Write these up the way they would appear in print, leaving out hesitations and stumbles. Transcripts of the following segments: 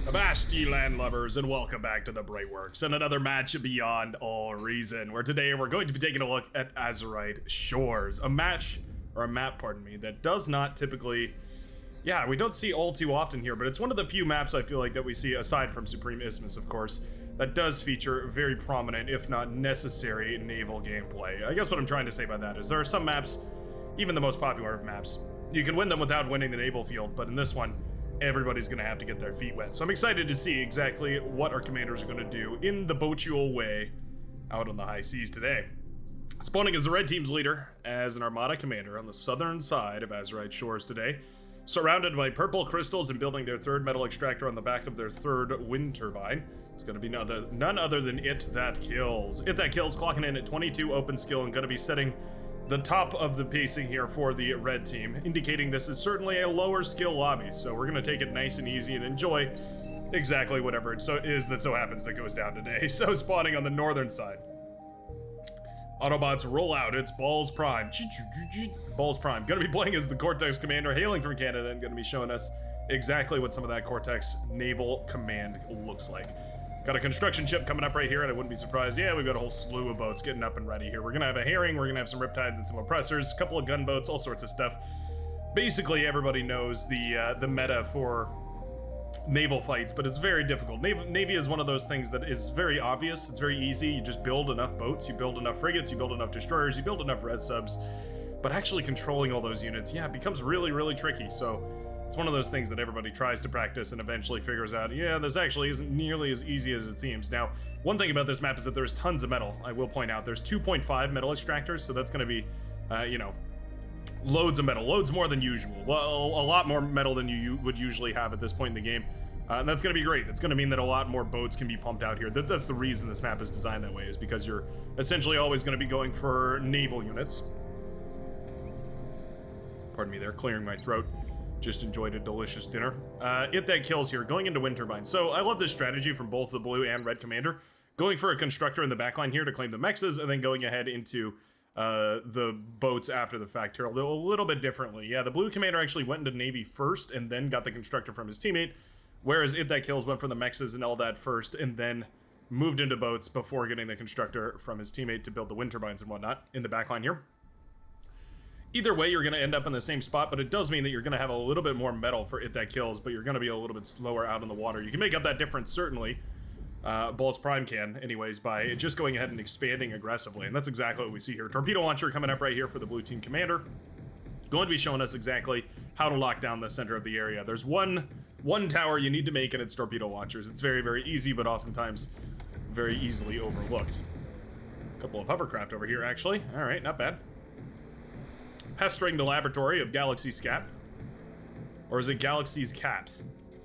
Avasti landlubbers, and welcome back to the Brightworks and another match beyond all reason, where today we're going to be taking a look at Azerite Shores, a map, pardon me, that does not typically, we don't see all too often here, but it's one of the few maps I feel like that we see, aside from Supreme Isthmus, of course, that does feature very prominent, if not necessary, naval gameplay. I guess what I'm trying to say by that is there are some maps, even the most popular maps, you can win them without winning the naval field, but in this one, everybody's gonna have to get their feet wet. So I'm excited to see exactly what our commanders are gonna do in the boatual way out on the high seas today. Spawning as the red team's leader as an armada commander on the southern side of Azerite Shores today, surrounded by purple crystals and building their third metal extractor on the back of their third wind turbine. It's gonna be none other than It That Kills. It That Kills clocking in at 22 open skill and gonna be setting the top of the pacing here for the red team, indicating this is certainly a lower skill lobby, so we're gonna take it nice and easy and enjoy exactly whatever it is that so happens that goes down today. So spawning on the northern side, Autobots roll out. It's Balls Prime. Balls Prime. Gonna be playing as the Cortex Commander, hailing from Canada, and gonna be showing us exactly what some of that Cortex naval command looks like. Got a construction ship coming up right here, and I wouldn't be surprised. Yeah, we've got a whole slew of boats getting up and ready here. We're gonna have a herring, we're gonna have some riptides and some oppressors, a couple of gunboats, all sorts of stuff. Basically, everybody knows the meta for naval fights, but it's very difficult. Navy is one of those things that is very obvious. It's very easy. You just build enough boats, you build enough frigates, you build enough destroyers, you build enough res subs. But actually controlling all those units, it becomes really, really tricky. So it's one of those things that everybody tries to practice and eventually figures out, this actually isn't nearly as easy as it seems. Now, one thing about this map is that there's tons of metal. I will point out there's 2.5 metal extractors, so that's going to be, loads of metal, loads more than usual. Well, a lot more metal than you would usually have at this point in the game. And that's going to be great. It's going to mean that a lot more boats can be pumped out here. That's the reason this map is designed that way, is because you're essentially always going to be going for naval units. Pardon me there, clearing my throat. Just enjoyed a delicious dinner. It That Kills here, going into wind turbine. So I love this strategy from both the blue and red commander. Going for a constructor in the backline here to claim the mexes, and then going ahead into the boats after the fact here, although a little bit differently. Yeah, the blue commander actually went into Navy first and then got the constructor from his teammate, whereas It That Kills went for the mexes and all that first and then moved into boats before getting the constructor from his teammate to build the wind turbines and whatnot in the backline here. Either way, you're going to end up in the same spot, but it does mean that you're going to have a little bit more metal for It That Kills, but you're going to be a little bit slower out in the water. You can make up that difference, certainly. Balls Prime can, anyways, by just going ahead and expanding aggressively, and that's exactly what we see here. Torpedo launcher coming up right here for the blue team commander. Going to be showing us exactly how to lock down the center of the area. There's one tower you need to make, and it's torpedo launchers. It's very, very easy, but oftentimes very easily overlooked. A couple of hovercraft over here, actually. All right, not bad. Pestering the laboratory of Galaxy Scat. Or is it Galaxy's Cat?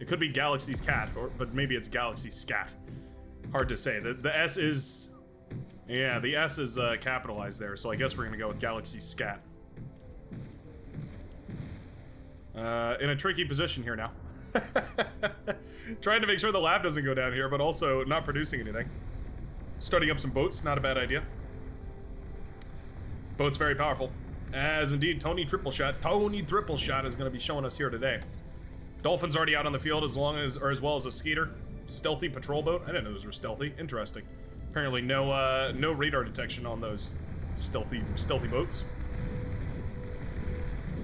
It could be Galaxy's Cat, but maybe it's Galaxy Scat. Hard to say. The S is... Yeah, the S is capitalized there, so I guess we're going to go with Galaxy Scat. In a tricky position here now. Trying to make sure the lab doesn't go down here, but also not producing anything. Starting up some boats, not a bad idea. Boats very powerful. As indeed, Tony Tripleshot is going to be showing us here today. Dolphin's already out on the field as well as a skater. Stealthy patrol boat. I didn't know those were stealthy. Interesting. Apparently no radar detection on those stealthy boats.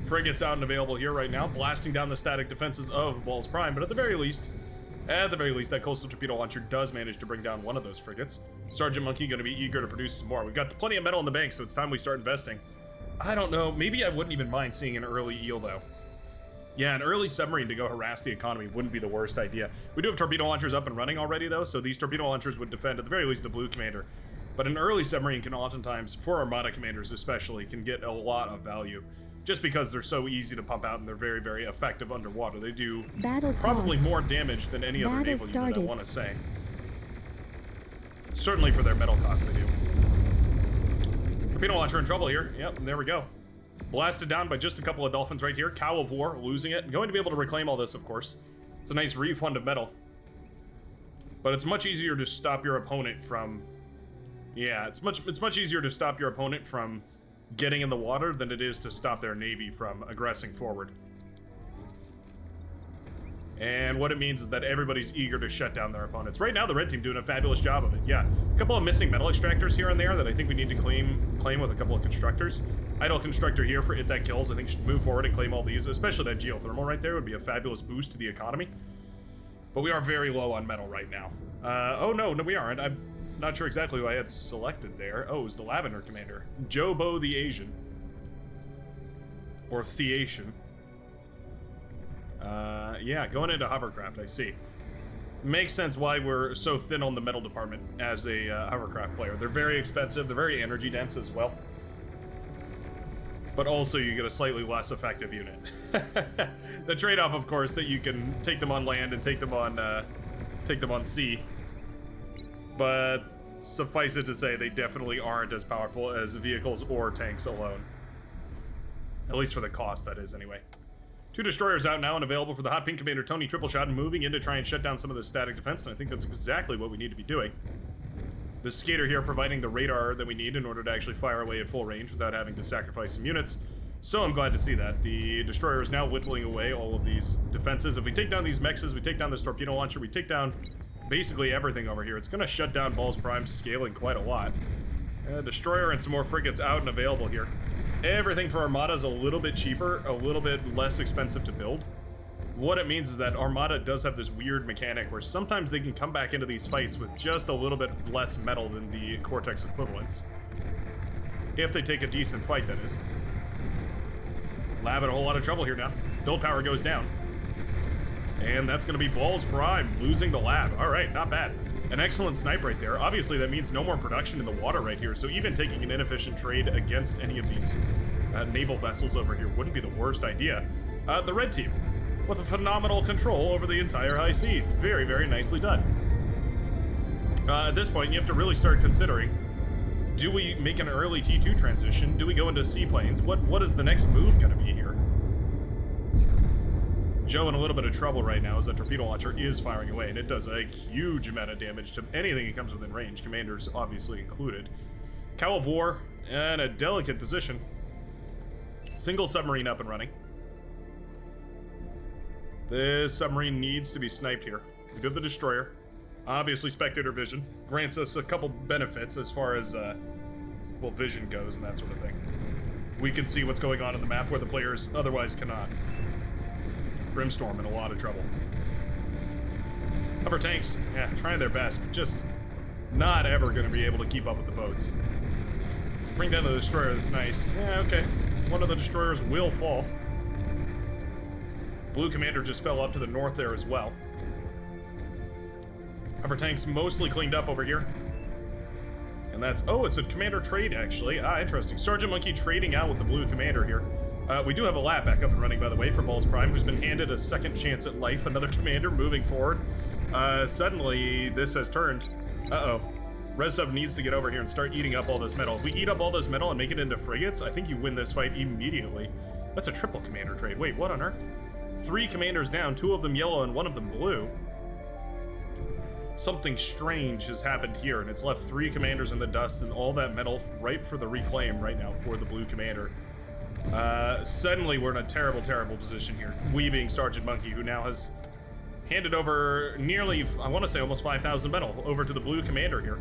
Frigates out and available here right now, blasting down the static defenses of Balls Prime, but at the very least, that coastal torpedo launcher does manage to bring down one of those frigates. Sergeant Monkey going to be eager to produce some more. We've got plenty of metal in the bank, so it's time we start investing. I don't know, maybe I wouldn't even mind seeing an early eel, though. Yeah, an early submarine to go harass the economy wouldn't be the worst idea. We do have torpedo launchers up and running already, though, so these torpedo launchers would defend, at the very least, the blue commander. But an early submarine can oftentimes, for armada commanders especially, can get a lot of value. Just because they're so easy to pump out and they're very, very effective underwater. They do probably more damage than any other naval unit, I want to say. Certainly for their metal cost, they do. Torpedo launcher in trouble here. Yep, there we go. Blasted down by just a couple of dolphins right here. Cow of War, losing it. Going to be able to reclaim all this, of course. It's a nice refund of metal. But it's much easier to stop your opponent from... Yeah, it's much easier to stop your opponent from getting in the water than it is to stop their navy from aggressing forward. And what it means is that everybody's eager to shut down their opponents. Right now, the red team doing a fabulous job of it. Yeah, a couple of missing metal extractors here and there that I think we need to claim with a couple of constructors. Idle constructor here for it that kills. I think should move forward and claim all these, especially that geothermal right there would be a fabulous boost to the economy. But we are very low on metal right now. Oh no, we aren't. I'm not sure exactly who I had selected there. Oh, it was the Lavender Commander. Jobo the Asian. Or Theasian. Yeah, going into hovercraft, I see. Makes sense why we're so thin on the metal department as a hovercraft player. They're very expensive, they're very energy dense as well. But also you get a slightly less effective unit. The trade-off, of course, that you can take them on land and take them on sea. But suffice it to say, they definitely aren't as powerful as vehicles or tanks alone. At least for the cost, that is, anyway. 2 destroyers out now and available for the Hot Pink Commander Tony triple shot and moving in to try and shut down some of the static defense, and I think that's exactly what we need to be doing. The skater here providing the radar that we need in order to actually fire away at full range without having to sacrifice some units. So I'm glad to see that. The destroyer is now whittling away all of these defenses. If we take down these mexes, we take down this torpedo launcher, we take down basically everything over here. It's going to shut down Balls Prime, scaling quite a lot. Destroyer and some more frigates out and available here. Everything for Armada is a little bit cheaper, a little bit less expensive to build. What it means is that Armada does have this weird mechanic where sometimes they can come back into these fights with just a little bit less metal than the Cortex equivalents. If they take a decent fight, that is. Lab in a whole lot of trouble here now. Build power goes down. And that's going to be Balls Prime losing the lab. All right, not bad. An excellent snipe right there. Obviously, that means no more production in the water right here, so even taking an inefficient trade against any of these naval vessels over here wouldn't be the worst idea. The red team, with a phenomenal control over the entire high seas. Very, very nicely done. At this point, you have to really start considering, do we make an early T2 transition? Do we go into seaplanes? What is the next move going to be here? Joe in a little bit of trouble right now as that torpedo launcher is firing away, and it does a huge amount of damage to anything that comes within range, commanders obviously included. Cow of War in a delicate position. Single submarine up and running. This submarine needs to be sniped here. We do have the destroyer. Obviously, spectator vision grants us a couple benefits as far as, well, vision goes and that sort of thing. We can see what's going on in the map where the players otherwise cannot. Brimstorm in a lot of trouble. Hover tanks, yeah, trying their best, but just not ever going to be able to keep up with the boats. Bring down the destroyer, that's nice. Yeah, okay. One of the destroyers will fall. Blue Commander just fell up to the north there as well. Hover tanks mostly cleaned up over here. And that's, oh, it's a commander trade, actually. Ah, interesting. Sergeant Monkey trading out with the Blue Commander here. We do have a lab back up and running, by the way, for Balls Prime, who's been handed a second chance at life. Another commander moving forward. Suddenly, this has turned. Uh-oh. Res Sub needs to get over here and start eating up all this metal. If we eat up all this metal and make it into frigates, I think you win this fight immediately. That's a triple commander trade. Wait, what on earth? 3 commanders down, 2 of them yellow and 1 of them blue. Something strange has happened here, and it's left 3 commanders in the dust and all that metal ripe for the reclaim right now for the Blue Commander. Suddenly we're in a terrible, terrible position here. We being Sergeant Monkey, who now has handed over nearly, I want to say almost 5,000 metal over to the Blue Commander here.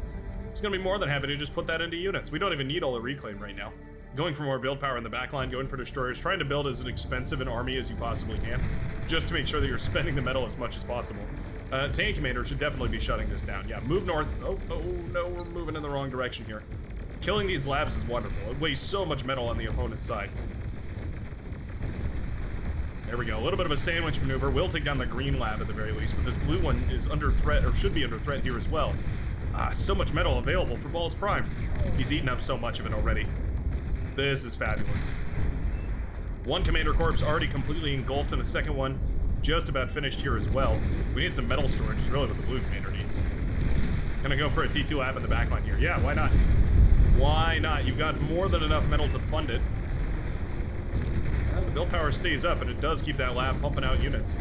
He's going to be more than happy to just put that into units. We don't even need all the reclaim right now. Going for more build power in the backline, going for destroyers, trying to build as expensive an army as you possibly can, just to make sure that you're spending the metal as much as possible. Tank Commander should definitely be shutting this down. Yeah, move north. Oh no, we're moving in the wrong direction here. Killing these labs is wonderful. It wastes so much metal on the opponent's side. There we go. A little bit of a sandwich maneuver. We'll take down the green lab at the very least, but this blue one is under threat, or should be under threat here as well. So much metal available for Balls Prime. He's eaten up so much of it already. This is fabulous. 1 commander corps already completely engulfed, and a second one just about finished here as well. We need some metal storage is really what the Blue Commander needs. Gonna go for a T2 lab in the backline here. Yeah, why not? Why not? You've got more than enough metal to fund it. The build power stays up, and it does keep that lab pumping out units.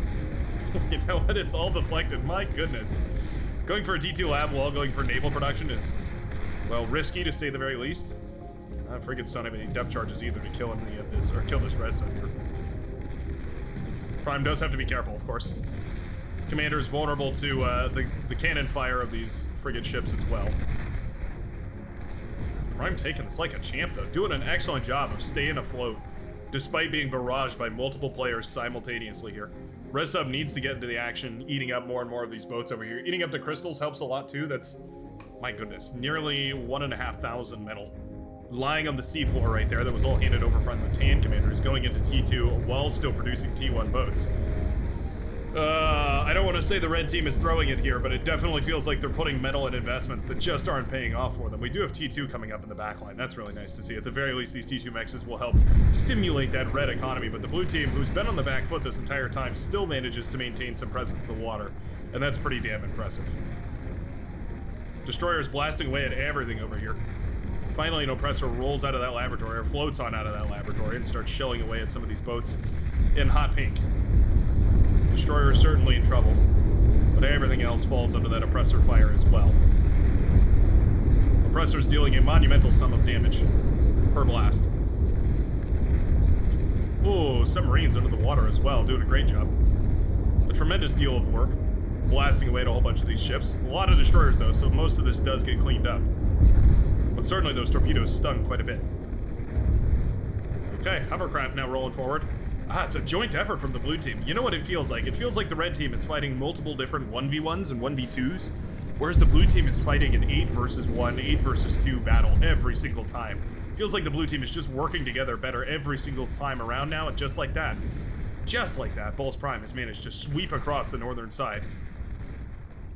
You know what? It's all deflected. My goodness. Going for a T2 lab while going for naval production is, well, risky to say the very least. Frigates don't have any depth charges either to kill any of this, or kill this res sub here. Prime does have to be careful, of course. Commander's vulnerable to the cannon fire of these frigate ships as well. Prime taking this like a champ, though. Doing an excellent job of staying afloat, despite being barraged by multiple players simultaneously here. Res Sub needs to get into the action, eating up more and more of these boats over here. Eating up the crystals helps a lot, too. That's, my goodness, nearly 1,500 metal. Lying on the seafloor right there that was all handed over from the Tan Commanders, going into T2 while still producing T1 boats. I don't want to say the red team is throwing it here, but it definitely feels like they're putting metal in investments that just aren't paying off for them. We do have T2 coming up in the backline. That's really nice to see. At the very least, these T2 mexes will help stimulate that red economy, but the blue team, who's been on the back foot this entire time, still manages to maintain some presence in the water, and that's pretty damn impressive. Destroyers blasting away at everything over here. Finally, an oppressor rolls out of that laboratory, or floats on out of that laboratory, and starts shelling away at some of these boats in hot pink. Destroyer is certainly in trouble, but everything else falls under that oppressor fire as well. Oppressor's dealing a monumental sum of damage per blast. Ooh, submarines under the water as well, doing a great job. A tremendous deal of work, blasting away at a whole bunch of these ships. A lot of destroyers though, so most of this does get cleaned up. But certainly those torpedoes stung quite a bit. Okay, hovercraft now rolling forward. It's a joint effort from the blue team. You know what it feels like? It feels like the red team is fighting multiple different 1v1s and 1v2s, whereas the blue team is fighting an 8 versus 1, 8 versus 2 battle every single time. It feels like the blue team is just working together better every single time around now, and just like that, Bulls Prime has managed to sweep across the northern side,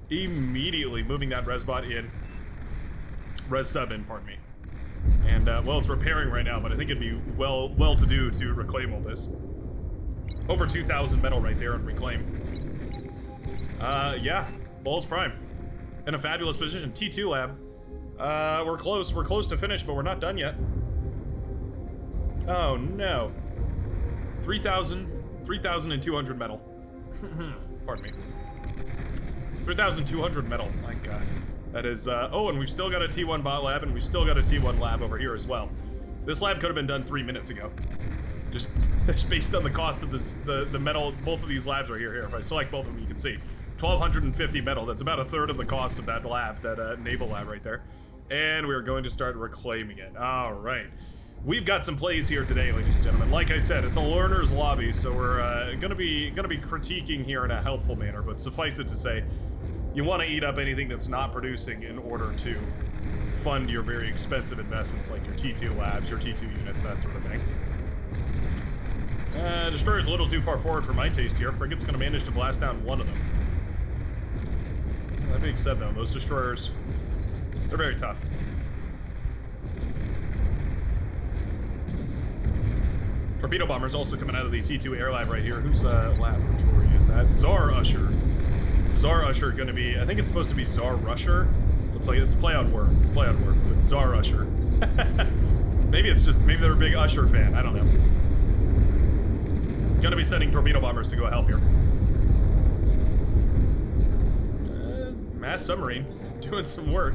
immediately moving that Resbot in. Res Sub in, pardon me. And, well, it's repairing right now, but I think it'd be well-to-do to reclaim all this. Over 2,000 metal right there and reclaim. Yeah, Bulls Prime. In a fabulous position. T2 lab. We're close to finish, but we're not done yet. Oh, no. 3,200 metal. Pardon me. 3,200 metal, my god. That is, oh, and we've still got a T1 bot lab, and we've still got a T1 lab over here as well. This lab could have been done 3 minutes ago. Just based on the cost of this, the metal, both of these labs are here. If I select both of them, you can see 1,250 metal. That's about a third of the cost of that lab, that naval lab right there. And we're going to start reclaiming it. All right. We've got some plays here today, ladies and gentlemen. Like I said, it's a learner's lobby, so we're gonna be critiquing here in a helpful manner. But suffice it to say, you want to eat up anything that's not producing in order to fund your very expensive investments like your T2 labs, your T2 units, that sort of thing. Destroyer's a little too far forward for my taste here. Frigate's going to manage to blast down one of them. That being said, though, those destroyers, they're very tough. Torpedo bombers also coming out of the T2 air lab right here. Whose laboratory is that? Tsar Usher. Tsar Usher going to be, I think it's supposed to be Tsar Rusher. Looks like it's play on words. It's play on words, but Tsar Usher. Maybe they're a big Usher fan. I don't know. Gonna be sending torpedo bombers to go help here. Mass submarine doing some work.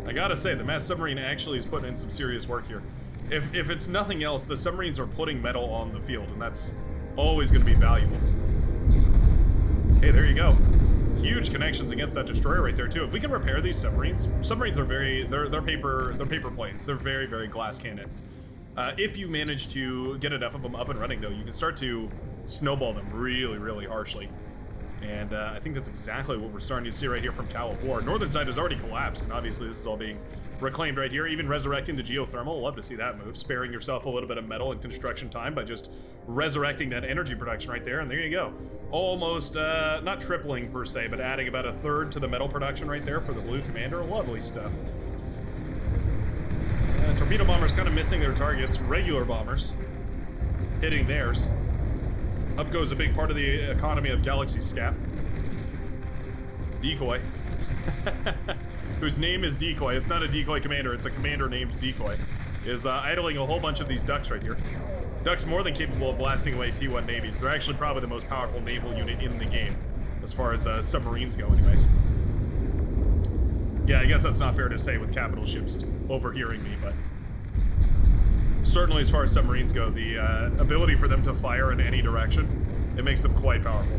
I gotta say, the mass submarine actually is putting in some serious work here. If it's nothing else, the submarines are putting metal on the field, and that's always gonna be valuable. Hey, there you go. Huge connections against that destroyer right there too. If we can repair these submarines are they're paper planes. They're very, very glass cannons. If you manage to get enough of them up and running, though, you can start to snowball them really, really harshly. And I think that's exactly what we're starting to see right here from Cowl of War. Northern side has already collapsed, and obviously this is all being reclaimed right here. Even resurrecting the geothermal. Love to see that move. Sparing yourself a little bit of metal and construction time by just resurrecting that energy production right there. And there you go. Almost, not tripling per se, but adding about a third to the metal production right there for the Blue Commander. Lovely stuff. Torpedo bombers kind of missing their targets. Regular bombers hitting theirs. Up goes a big part of the economy of Galaxy Scap. Decoy. Whose name is Decoy. It's not a decoy commander, it's a commander named Decoy. Is idling a whole bunch of these ducks right here. Ducks more than capable of blasting away T1 navies. They're actually probably the most powerful naval unit in the game, as far as submarines go anyways. Yeah, I guess that's not fair to say with capital ships overhearing me, but certainly as far as submarines go, the ability for them to fire in any direction, it makes them quite powerful.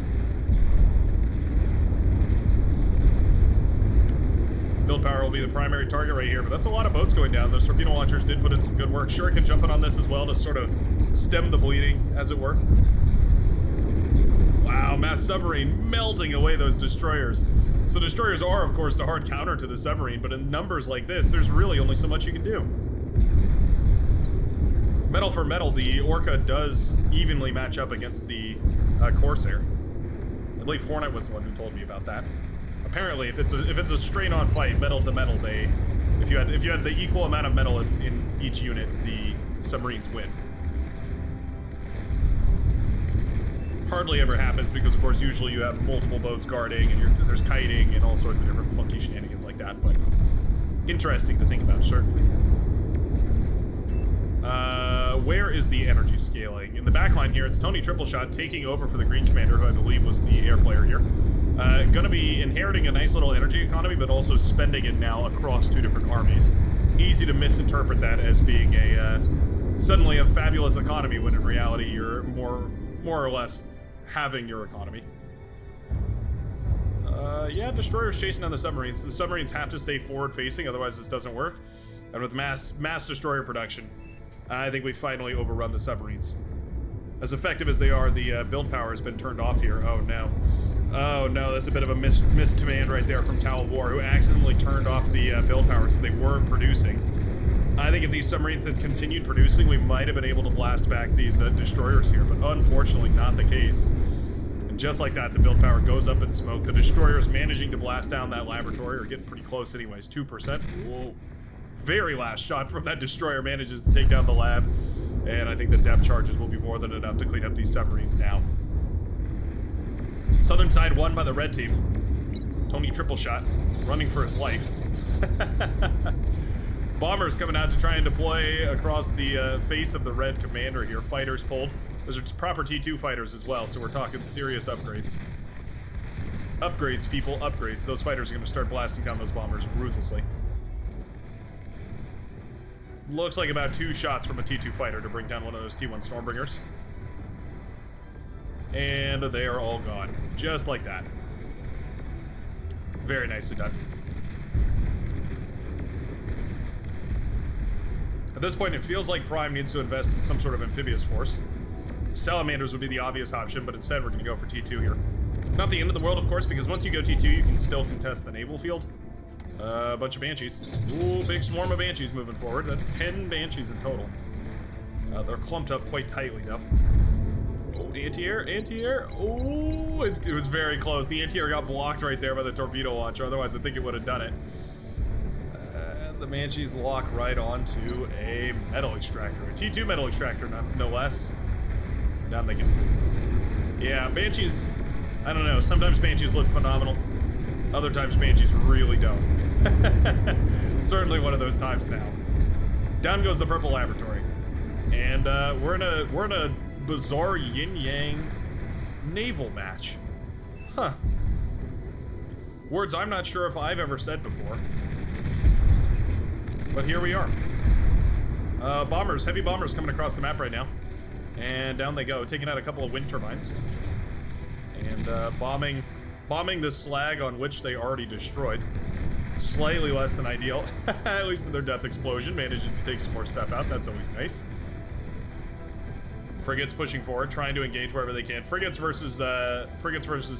build power will be the primary target right here, but that's a lot of boats going down. Those torpedo launchers did put in some good work. Shuriken jumping on this as well to sort of stem the bleeding, as it were. Wow, mass submarine melting away those destroyers. So destroyers are, of course, the hard counter to the submarine, but in numbers like this, there's really only so much you can do. Metal for metal, the Orca does evenly match up against the Corsair. I believe Hornet was the one who told me about that. Apparently, if it's a straight-on fight, metal to metal, if you had the equal amount of metal in each unit, the submarines win. Hardly ever happens because, of course, usually you have multiple boats guarding and there's kiting and all sorts of different funky shenanigans like that. But interesting to think about, certainly. Where is the energy scaling? In the backline here, it's Tony Tripleshot taking over for the Green Commander, who I believe was the air player here. Gonna be inheriting a nice little energy economy, but also spending it now across two different armies. Easy to misinterpret that as being suddenly a fabulous economy, when in reality you're more or less having your economy. Yeah, destroyers chasing down the submarines. The submarines have to stay forward facing, otherwise this doesn't work. And with mass destroyer production, I think we finally overrun the submarines. As effective as they are, the build power has been turned off here. Oh no. Oh no, that's a bit of a missed command right there from Tau of War, who accidentally turned off the build power so they weren't producing. I think if these submarines had continued producing, we might have been able to blast back these destroyers here, but unfortunately not the case. And just like that, the build power goes up in smoke. The destroyers managing to blast down that laboratory, or getting pretty close anyways, 2%. Whoa. Very last shot from that destroyer manages to take down the lab, and I think the depth charges will be more than enough to clean up these submarines now. Southern side won by the red team. Tony Tripleshot running for his life. Bombers coming out to try and deploy across the face of the red commander here. Fighters pulled. Those are proper T2 fighters as well, so we're talking serious upgrades. Upgrades, people, upgrades. Those fighters are going to start blasting down those bombers ruthlessly. Looks like about 2 shots from a T2 fighter to bring down one of those T1 Stormbringers. And they are all gone. Just like that. Very nicely done. At this point, it feels like Prime needs to invest in some sort of amphibious force. Salamanders would be the obvious option, but instead we're going to go for T2 here. Not the end of the world, of course, because once you go T2, you can still contest the naval field. A bunch of Banshees. Ooh, big swarm of Banshees moving forward. That's 10 Banshees in total. They're clumped up quite tightly, though. Oh, anti-air, anti-air. Oh, it was very close. The anti-air got blocked right there by the torpedo launcher. Otherwise, I think it would have done it. And the Banshees lock right onto a metal extractor. A T2 metal extractor, no less. Down they go. Yeah, Banshees, I don't know. Sometimes Banshees look phenomenal. Other times Banshees really don't. Certainly one of those times now. Down goes the purple laboratory. And we're in a bizarre yin-yang naval match. Huh. Words I'm not sure if I've ever said before. But here we are. Bombers, heavy bombers coming across the map right now. And down they go, taking out a couple of wind turbines. And bombing the slag on which they already destroyed. Slightly less than ideal, at least in their death explosion, managing to take some more stuff out. That's always nice. Frigates pushing forward, trying to engage wherever they can. Frigates versus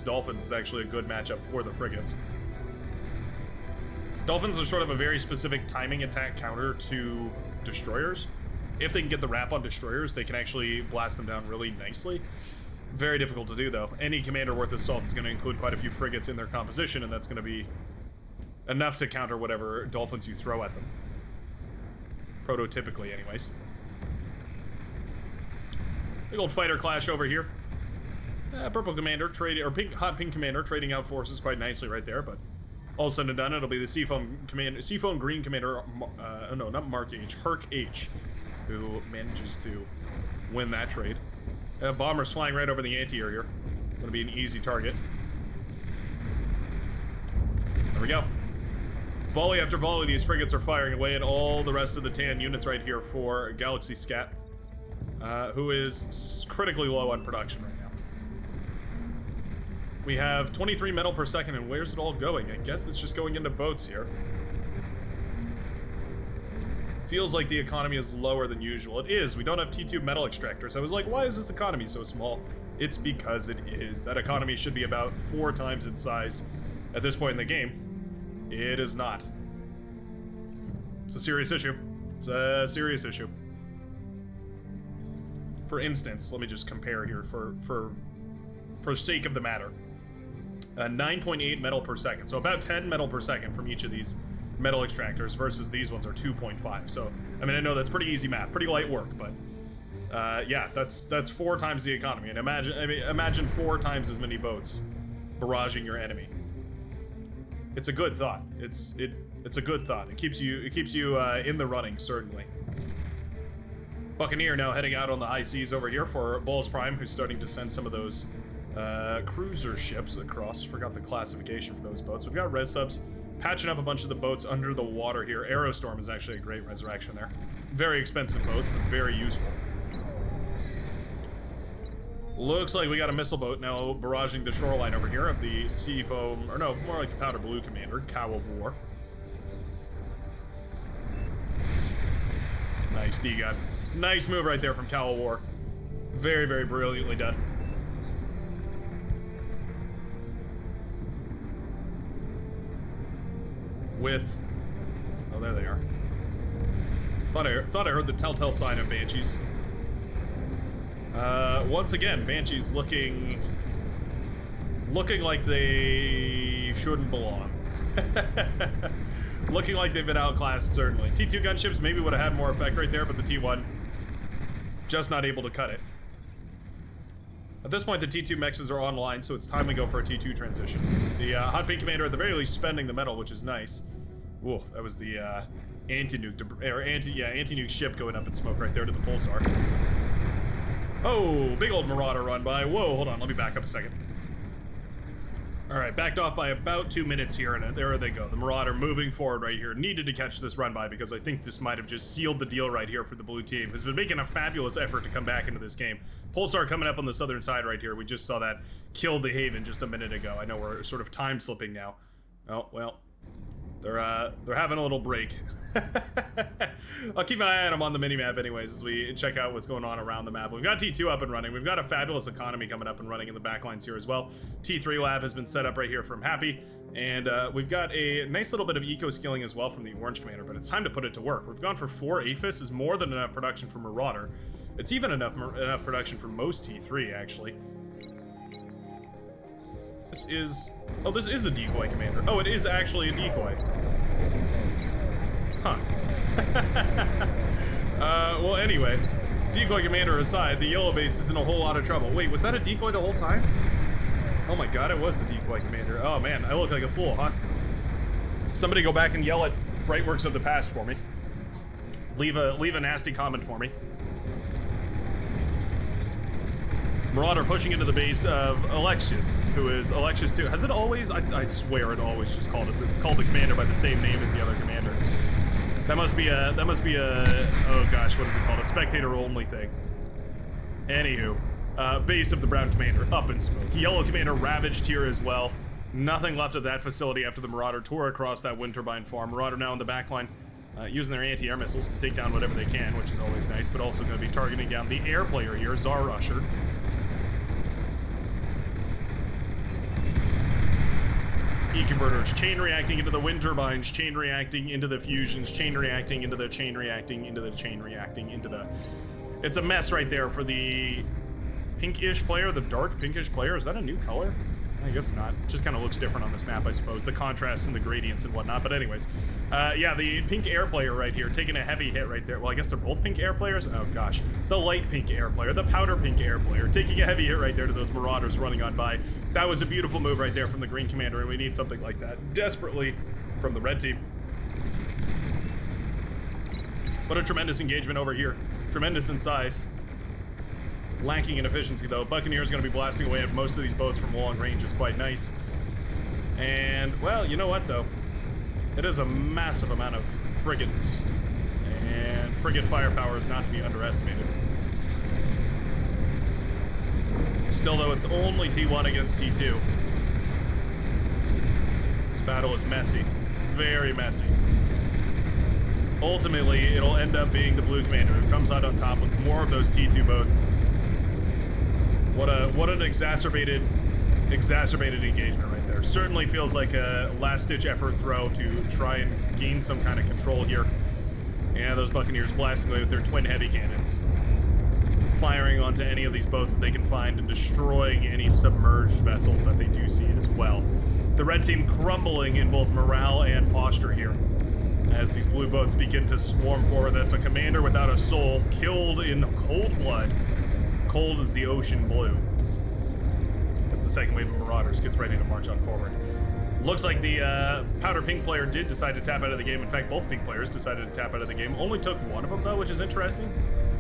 Dolphins is actually a good matchup for the frigates. Dolphins are sort of a very specific timing attack counter to destroyers. If they can get the wrap on destroyers, they can actually blast them down really nicely. Very difficult to do, though. Any commander worth his salt is going to include quite a few frigates in their composition, and that's going to be enough to counter whatever Dolphins you throw at them. Prototypically, anyways. Big old fighter clash over here. Purple commander trading, or hot pink commander trading out forces quite nicely right there, but all said and done, it'll be the Seafoam green commander, no, not Mark H, Herc H, who manages to win that trade. Bombers flying right over the anti-air here. Gonna be an easy target. There we go. Volley after volley, these frigates are firing away at all the rest of the tan units right here for Galaxy Scat, who is critically low on production right now. We have 23 metal per second, and where's it all going? I guess it's just going into boats here. Feels like the economy is lower than usual. It is. We don't have T2 metal extractors. I was like, why is this economy so small? It's because it is. That economy should be about 4 times its size at this point in the game. It is not. It's a serious issue. It's a serious issue. For instance, let me just compare here for sake of the matter. 9.8 metal per second. So about 10 metal per second from each of these metal extractors versus these ones are 2.5. So, I mean, I know that's pretty easy math, pretty light work, but yeah, that's 4 times the economy. And imagine 4 times as many boats barraging your enemy. It's a good thought. It's a good thought. It keeps you in the running, certainly. Buccaneer now heading out on the high seas over here for Bulls Prime, who's starting to send some of those cruiser ships across. Forgot the classification for those boats. We've got res subs patching up a bunch of the boats under the water here. Aerostorm is actually a great resurrection there. Very expensive boats, but very useful. Looks like we got a missile boat now barraging the shoreline over here of the sea foam, or no, more like the powder blue commander, Cow of War. Nice D-gun. Nice move right there from Cow of War. Very, very brilliantly done. With, oh, there they are. Thought I heard the telltale sign of Banshees. Once again, Banshees looking like they shouldn't belong. Looking like they've been outclassed, certainly. T2 gunships maybe would have had more effect right there, but the T1 just not able to cut it. At this point, the T2 mexes are online, so it's time to go for a T2 transition. The Hot Pink Commander, at the very least, spending the metal, which is nice. Whoa, that was the anti-nuke ship going up in smoke right there to the pulsar. Oh, big old Marauder run by. Whoa, hold on, let me back up a second. All right, backed off by about 2 minutes here, and there they go. The Marauder moving forward right here. Needed to catch this run by because I think this might have just sealed the deal right here for the blue team. Has been making a fabulous effort to come back into this game. Pulsar coming up on the southern side right here. We just saw that kill the Haven just a minute ago. I know we're sort of time slipping now. Oh, well, they're having a little break. I'll keep my eye on them on the minimap anyways as we check out what's going on around the map. We've got T2 up and running. We've got a fabulous economy coming up and running in the backlines here as well. T3 lab has been set up right here from Happy, and we've got a nice little bit of eco skilling as well from the Orange Commander, but it's time to put it to work. We've gone for 4 APHIS, is more than enough production for Marauder. It's even enough production for most T3 actually. This is a decoy commander. Oh, it is actually a decoy. Huh. Well, anyway, decoy commander aside, the yellow base is in a whole lot of trouble. Wait, was that a decoy the whole time? Oh my god, it was the decoy commander. Oh man, I look like a fool, huh? Somebody go back and yell at Brightworks of the past for me. Leave a nasty comment for me. Marauder pushing into the base of Alexius, who is Alexius 2. Has it always? I swear it always just called the commander by the same name as the other commander. That must be a, oh gosh, what is it called? A spectator only thing. Anywho, base of the brown commander, up in smoke. Yellow commander ravaged here as well. Nothing left of that facility after the Marauder tore across that wind turbine farm. Marauder now in the backline, using their anti-air missiles to take down whatever they can, which is always nice, but also going to be targeting down the air player here, Czar Rusher. E-converters, chain reacting into the wind turbines, chain reacting into the fusions, chain reacting into the chain reacting into the chain reacting into the... It's a mess right there for the pinkish player, the dark pinkish player. Is that a new color? I guess not. It just kind of looks different on this map, I suppose. The contrast and the gradients and whatnot. But anyways, yeah, the pink air player right here taking a heavy hit right there. Well, I guess they're both pink air players. Oh gosh, the light pink air player, the powder pink air player taking a heavy hit right there to those Marauders running on by. That was a beautiful move right there from the green commander, and we need something like that desperately from the red team. What a tremendous engagement over here. Tremendous in size. Lacking in efficiency, though. Buccaneer's going to be blasting away at most of these boats from long range is quite nice. And, well, you know what, though? It is a massive amount of frigates. And frigate firepower is not to be underestimated. Still, though, it's only T1 against T2. This battle is messy. Very messy. ultimately, it'll end up being the blue commander who comes out on top with more of those T2 boats. What an exacerbated engagement right there. Certainly feels like a last-ditch effort throw to try and gain some kind of control here. And those Buccaneers blasting away with their twin heavy cannons, firing onto any of these boats that they can find and destroying any submerged vessels that they do see as well. The red team crumbling in both morale and posture here as these blue boats begin to swarm forward. That's a commander without a soul, killed in cold blood, cold as the ocean blue, as the second wave of Marauders gets ready to march on forward. Looks like the powder pink player did decide to tap out of the game. In fact, both pink players decided to tap out of the game. Only took one of them, though, which is interesting.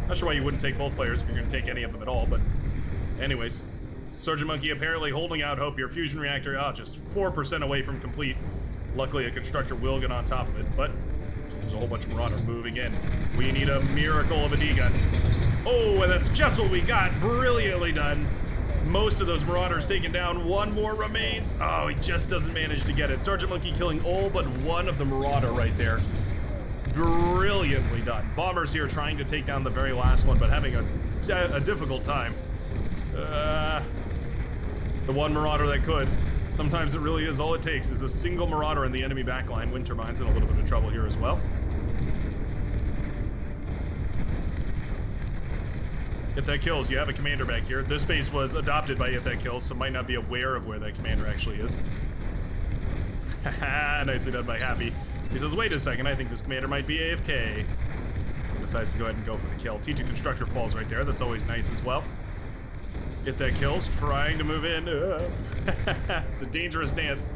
Not sure why you wouldn't take both players if you're going to take any of them at all, but anyways. Sergeant Monkey apparently holding out hope. Your fusion reactor, just 4% away from complete. Luckily, a constructor will get on top of it, but there's a whole bunch of Marauder moving in. We need a miracle of a D-gun. Oh, and that's just what we got. Brilliantly done. Most of those Marauders taken down. One more remains. Oh, he just doesn't manage to get it. Sergeant Monkey killing all but one of the Marauder right there. Brilliantly done. Bombers here trying to take down the very last one, but having a difficult time. The one Marauder that could. Sometimes it really is all it takes is a single Marauder in the enemy backline. Wind turbines in a little bit of trouble here as well. If that kills, you have a commander back here. This base was adopted by If That Kills, so might not be aware of where that commander actually is. Haha, nicely done by Happy. He says, wait a second, I think this commander might be AFK. And decides to go ahead and go for the kill. T2 Constructor falls right there. That's always nice as well. If That Kills, trying to move in. It's a dangerous dance.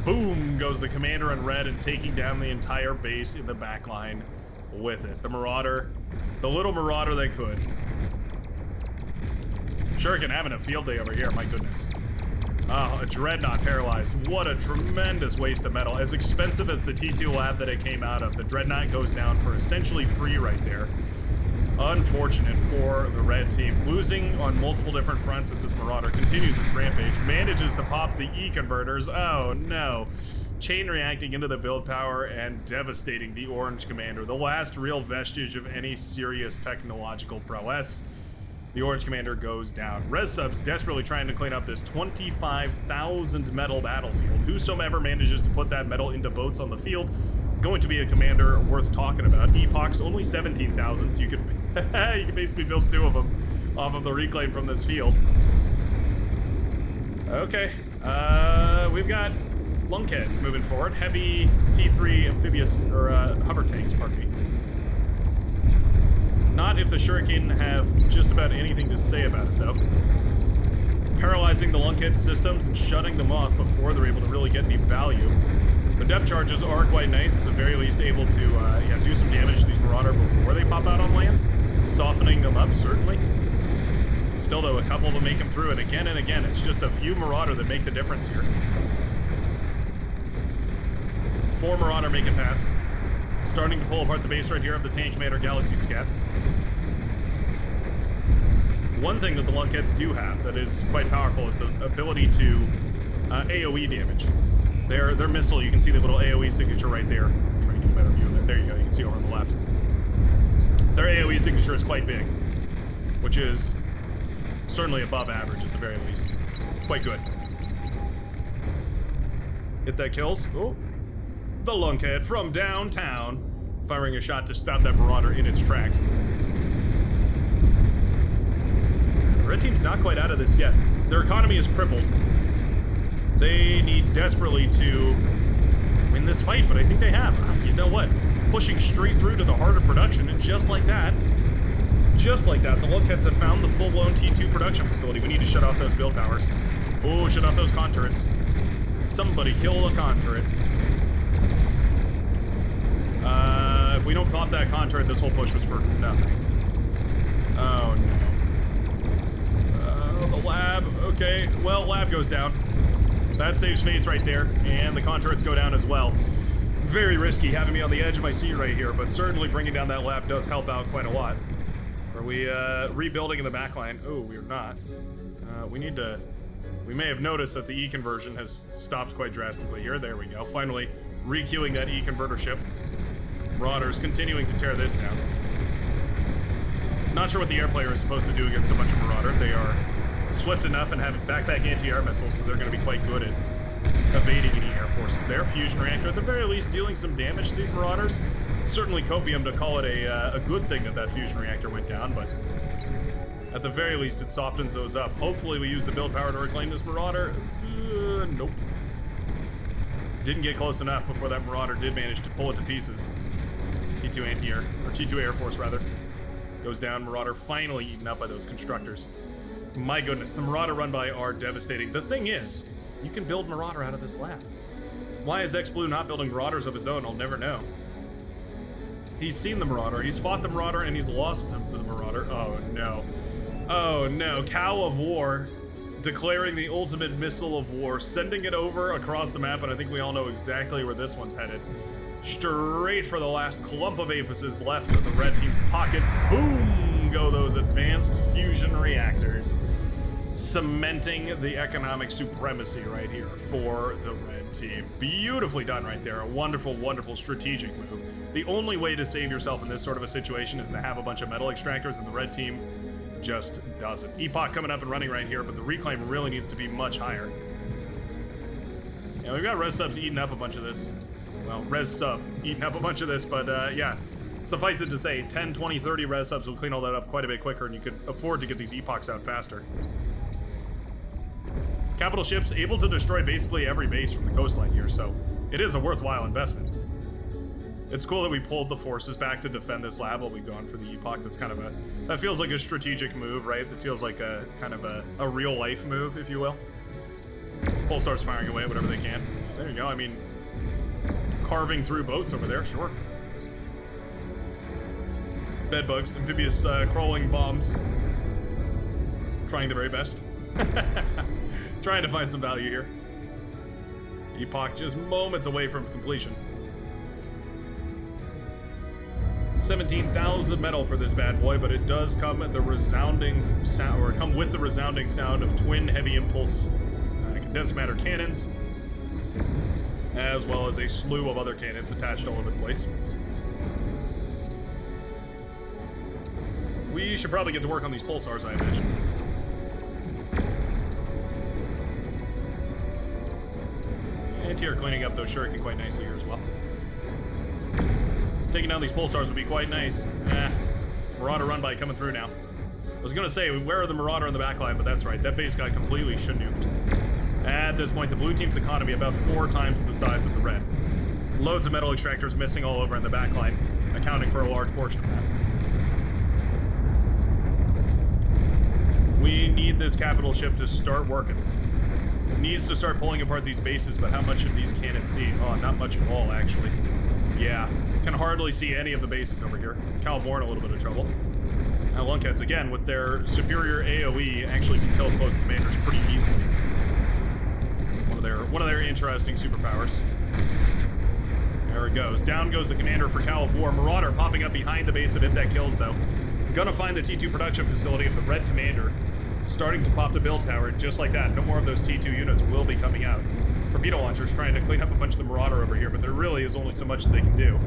Boom goes the commander in red and taking down the entire base in the back line with it. The Marauder, the little Marauder that could. Shuriken having a field day over here, my goodness. Oh, a Dreadnought paralyzed. What a tremendous waste of metal. As expensive as the T2 lab that it came out of, the Dreadnought goes down for essentially free right there. Unfortunate for the red team. Losing on multiple different fronts as this Marauder continues its rampage. Manages to pop the E-converters. Oh no. Chain reacting into the build power and devastating the orange commander. The last real vestige of any serious technological prowess. The orange commander goes down. Res subs desperately trying to clean up this 25,000 metal battlefield. Whosoever manages to put that metal into boats on the field, going to be a commander worth talking about. Epoch's only 17,000, so you could you can basically build two of them off of the reclaim from this field. Okay, we've got lunkheads moving forward. Heavy T3 amphibious, or hover tanks, pardon me. Not if the Shuriken have just about anything to say about it, though. Paralyzing the lunkhead systems and shutting them off before they're able to really get any value. The depth charges are quite nice, at the very least able to do some damage to these Marauder before they pop out on land. Softening them up, certainly. Still, though, a couple of them make them through, and again, it's just a few Marauder that make the difference here. 4 Marauder make it past. Starting to pull apart the base right here of the Tank Commander Galaxy Scat. One thing that the lunkheads do have that is quite powerful is the ability to AoE damage. Their missile, you can see the little AoE signature right there. I'm trying to get a better view of it. There you go, you can see over on the left. Their AoE signature is quite big, which is certainly above average at the very least. Quite good. Hit that kills. Oh. The lunkhead from downtown, firing a shot to stop that Marauder in its tracks. The red team's not quite out of this yet. Their economy is crippled. They need desperately to win this fight, but I think they have. You know what? Pushing straight through to the heart of production, and just like that, the lunkheads have found the full-blown T2 production facility. We need to shut off those build powers. Oh, shut off those con turrets. Somebody kill a con turret. If we don't pop that con turret, this whole push was for nothing. Oh no. The lab, okay. Well, lab goes down. That saves face right there, and the con turrets go down as well. Very risky having me on the edge of my seat right here, but certainly bringing down that lab does help out quite a lot. Are we rebuilding in the backline? Oh, we're not. We may have noticed that the E conversion has stopped quite drastically here. There we go. Finally Requeuing that E-converter ship. Marauders continuing to tear this down. Not sure what the air player is supposed to do against a bunch of Marauder. They are swift enough and have backpack anti-air missiles, so they're going to be quite good at evading any air forces there. Fusion reactor, at the very least, dealing some damage to these Marauders. Certainly copium to call it a good thing that that fusion reactor went down, but at the very least, it softens those up. Hopefully we use the build power to reclaim this Marauder. Nope. Didn't get close enough before that Marauder did manage to pull it to pieces. T2 anti-air, or T2 Air Force, rather. Goes down, Marauder finally eaten up by those constructors. My goodness, the Marauder run by are devastating. The thing is, you can build Marauder out of this lab. Why is X-Blue not building Marauders of his own? I'll never know. He's seen the Marauder, he's fought the Marauder, and he's lost to the Marauder. Oh no. Oh no, Cow of War declaring the ultimate missile of war, sending it over across the map, and I think we all know exactly where this one's headed. Straight for the last clump of aphises left of the red team's pocket. Boom go those advanced fusion reactors, cementing the economic supremacy right here for the red team. Beautifully done right there. A wonderful, wonderful strategic move. The only way to save yourself in this sort of a situation is to have a bunch of metal extractors, and the red team just doesn't. Epoch coming up and running right here, but the reclaim really needs to be much higher. Yeah, we've got res subs eating up a bunch of this. Well, res sub eating up a bunch of this, but yeah. Suffice it to say, 10, 20, 30 res subs will clean all that up quite a bit quicker, and you could afford to get these epochs out faster. Capital ships able to destroy basically every base from the coastline here, so it is a worthwhile investment. It's cool that we pulled the forces back to defend this lab while we've gone for the epoch. That's kind of a, that feels like a strategic move, right? It feels like a kind of a real life move, if you will. Pulsar's firing away whatever they can. There you go. I mean, carving through boats over there, sure. Bedbugs, amphibious crawling bombs. Trying the very best. Trying to find some value here. Epoch just moments away from completion. 17,000 metal for this bad boy, but it does come at the resounding sound, or come with the resounding sound of twin heavy impulse condensed matter cannons, as well as a slew of other cannons attached all over the place. We should probably get to work on these pulsars, I imagine. Anti-air cleaning up those shuriken quite nicely here as well. Taking down these pulsars would be quite nice. Marauder run by coming through now. I was gonna say, where are the Marauder in the backline, but that's right, that base got completely shinuked. At this point, the blue team's economy about 4 times the size of the red. Loads of metal extractors missing all over in the backline, accounting for a large portion of that. We need this capital ship to start working. It needs to start pulling apart these bases, but how much of these can it see? Oh, not much at all, actually. Yeah, can hardly see any of the bases over here. Calvor in a little bit of trouble. Now Lunkheads, again, with their superior AoE, actually can kill cloaked commanders pretty easily. One of their interesting superpowers. There it goes. Down goes the commander for Cow of War. Marauder popping up behind the base of it. That kills, though. Gonna find the T2 production facility of the red commander. Starting to pop the build tower just like that. No more of those T2 units will be coming out. Torpedo launchers trying to clean up a bunch of the Marauder over here, but there really is only so much that they can do.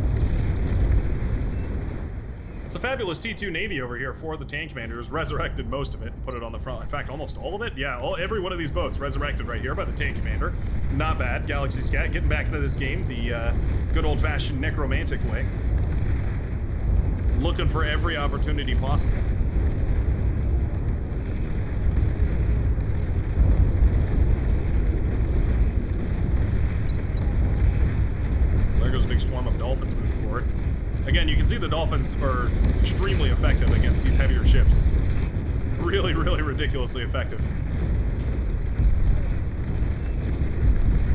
It's a fabulous T2 Navy over here for the tank commander who's resurrected most of it and put it on the front. In fact, almost all of it. Yeah, every one of these boats resurrected right here by the tank commander. Not bad. Galaxy Scat getting back into this game the good old-fashioned necromantic way. Looking for every opportunity possible. There goes a big swarm of dolphins moving forward. Again, you can see the dolphins are extremely effective against these heavier ships. Really, really ridiculously effective.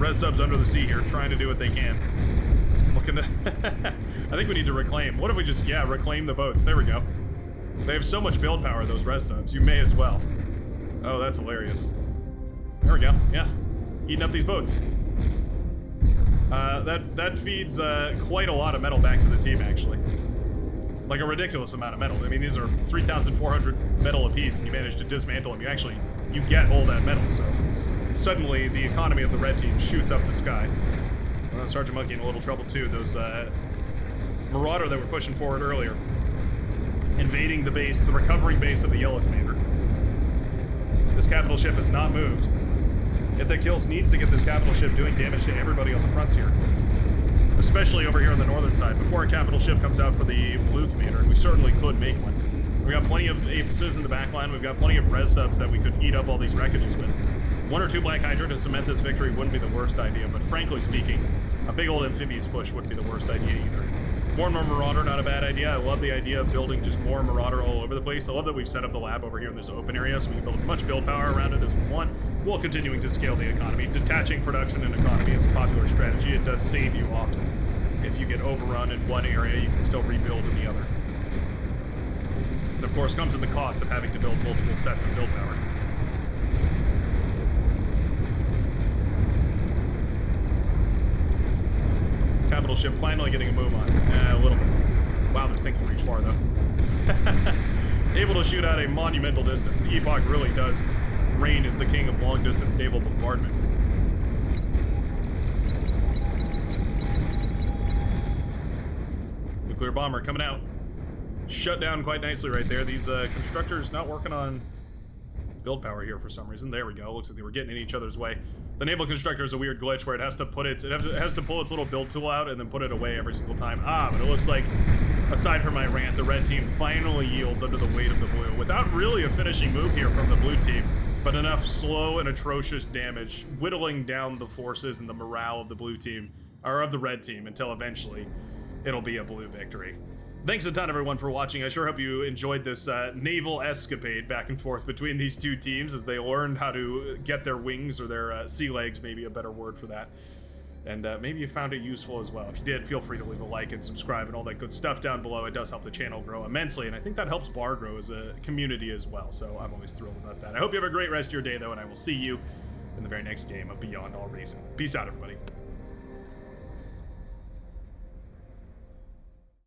Res subs under the sea here, trying to do what they can. Looking to... I think we need to reclaim. What if we just, yeah, reclaim the boats? There we go. They have so much build power, those res subs. You may as well. Oh, that's hilarious. There we go. Yeah. Eating up these boats. That feeds quite a lot of metal back to the team, actually. Like a ridiculous amount of metal. I mean, these are 3,400 metal apiece, and you manage to dismantle them. You get all that metal, so suddenly the economy of the red team shoots up the sky. Sergeant Monkey in a little trouble too. Those Marauder that were pushing forward earlier, invading the base, the recovering base of the Yellow Commander. This capital ship has not moved. If that kills, needs to get this capital ship doing damage to everybody on the fronts here, especially over here on the northern side. Before a capital ship comes out for the Blue Commander, and we certainly could make one. We got plenty of aphises in the back line. We've got plenty of res subs that we could eat up all these wreckages with. 1 or 2 Black Hydra to cement this victory wouldn't be the worst idea, but frankly speaking, a big old amphibious push wouldn't be the worst idea either. More and more Marauder, not a bad idea. I love the idea of building just more Marauder all over the place. I love that we've set up the lab over here in this open area so we can build as much build power around it as we want, while continuing to scale the economy. Detaching production and economy is a popular strategy. It does save you often. If you get overrun in one area, you can still rebuild in the other. And of course, comes at the cost of having to build multiple sets of build power. Capital ship finally getting a move on. A little bit. Wow, this thing can reach far, though. Able to shoot out a monumental distance. The Epoch really does reign as the king of long-distance naval bombardment. Nuclear bomber coming out. Shut down quite nicely right there. These constructors not working on build power here for some reason. There we go. Looks like they were getting in each other's way. The naval constructor is a weird glitch where it has to pull its little build tool out and then put it away every single time. But it looks like, aside from my rant, the red team finally yields under the weight of the blue without really a finishing move here from the blue team, but enough slow and atrocious damage, whittling down the forces and the morale of the blue team, or of the red team, until eventually it'll be a blue victory. Thanks a ton, everyone, for watching. I sure hope you enjoyed this naval escapade back and forth between these two teams as they learned how to get their wings, or their sea legs, maybe a better word for that. And maybe you found it useful as well. If you did, feel free to leave a like and subscribe and all that good stuff down below. It does help the channel grow immensely, and I think that helps BAR grow as a community as well, so I'm always thrilled about that. I hope you have a great rest of your day, though, and I will see you in the very next game of Beyond All Reason. Peace out, everybody.